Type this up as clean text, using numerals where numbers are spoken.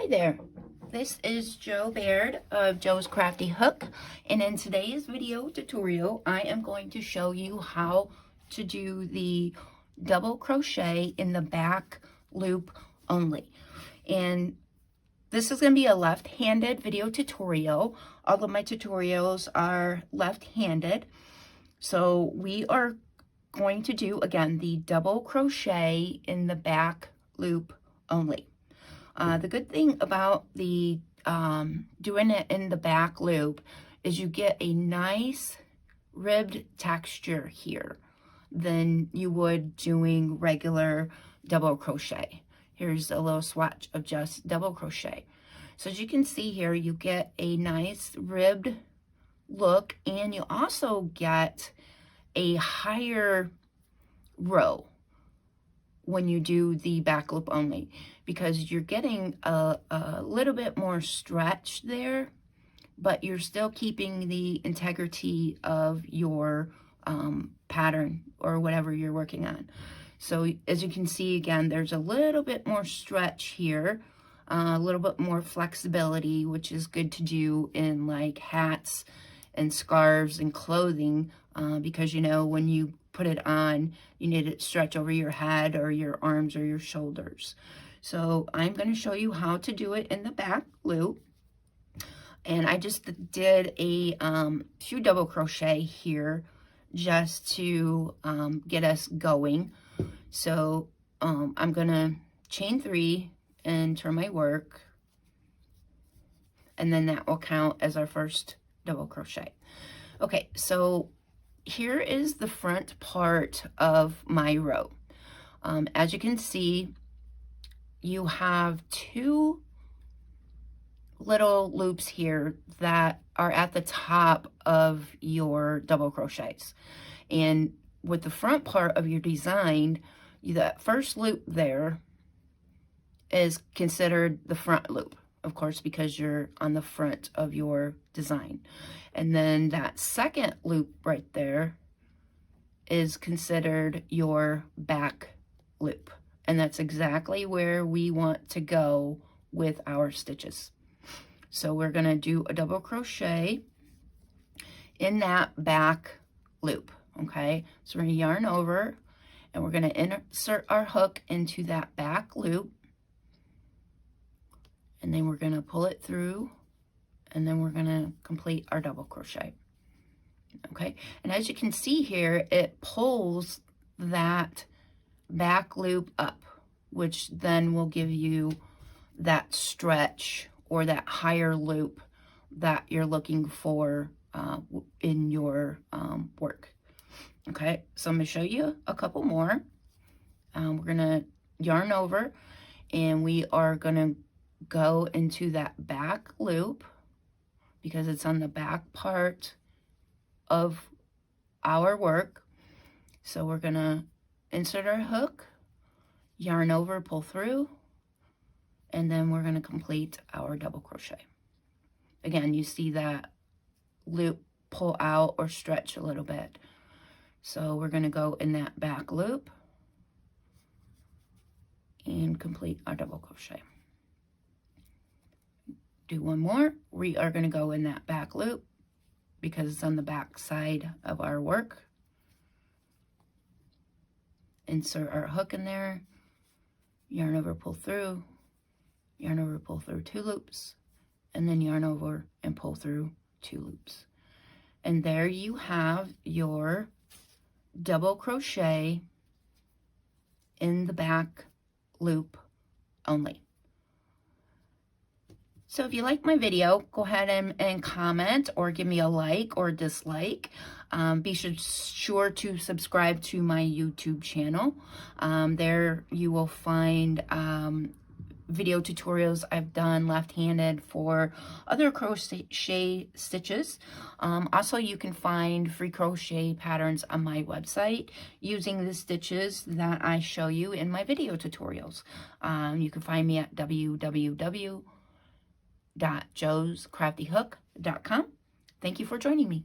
Hi there, this is Jo Baird of Jo's Crafty Hook, and in today's video tutorial I am going to show you how to do the double crochet in the back loop only. And this is going to be a left-handed video tutorial. All of my tutorials are left-handed, so we are going to do again the double crochet in the back loop only. The good thing about the doing it in the back loop is you get a nice ribbed texture here than you would doing regular double crochet. Here's a little swatch of just double crochet. So as you can see here, you get a nice ribbed look, and you also get a higher row when you do the back loop only, because you're getting a little bit more stretch there, but you're still keeping the integrity of your pattern or whatever you're working on. So as you can see, again, there's a little bit more stretch here, a little bit more flexibility, which is good to do in like hats and scarves and clothing, because you know when you put it on, you need it to stretch over your head or your arms or your shoulders. So I'm going to show you how to do it in the back loop. And I just did a few double crochet here just to get us going. So I'm going to chain 3 into my work, and then that will count as our first double crochet. Okay, so here is the front part of my row. As you can see, you have 2 little loops here that are at the top of your double crochets. And with the front part of your design, that first loop there is considered the front loop, of course, because you're on the front of your design. And then that second loop right there is considered your back loop. And that's exactly where we want to go with our stitches. So we're going to do a double crochet in that back loop, okay? So we're going to yarn over, and we're going to insert our hook into that back loop, and then we're going to pull it through, and then we're going to complete our double crochet. Okay, and as you can see here, it pulls that back loop up, which then will give you that stretch or that higher loop that you're looking for in your work. Okay, so I'm going to show you a couple more. We're going to yarn over, and we are going to go into that back loop because it's on the back part of our work. So we're going to insert our hook, yarn over, pull through, and then we're going to complete our double crochet. Again, you see that loop pull out or stretch a little bit. So we're going to go in that back loop and complete our double crochet. Do one more. We are going to go in that back loop because it's on the back side of our work. Insert our hook in there, yarn over, pull through, yarn over, pull through 2 loops, and then yarn over and pull through 2 loops. And there you have your double crochet in the back loop only. So if you like my video, go ahead and comment or give me a like or dislike. Be sure to subscribe to my YouTube channel. There you will find video tutorials I've done left-handed for other crochet stitches. Also, you can find free crochet patterns on my website using the stitches that I show you in my video tutorials. You can find me at www.joscraftyhook.com. Thank you for joining me.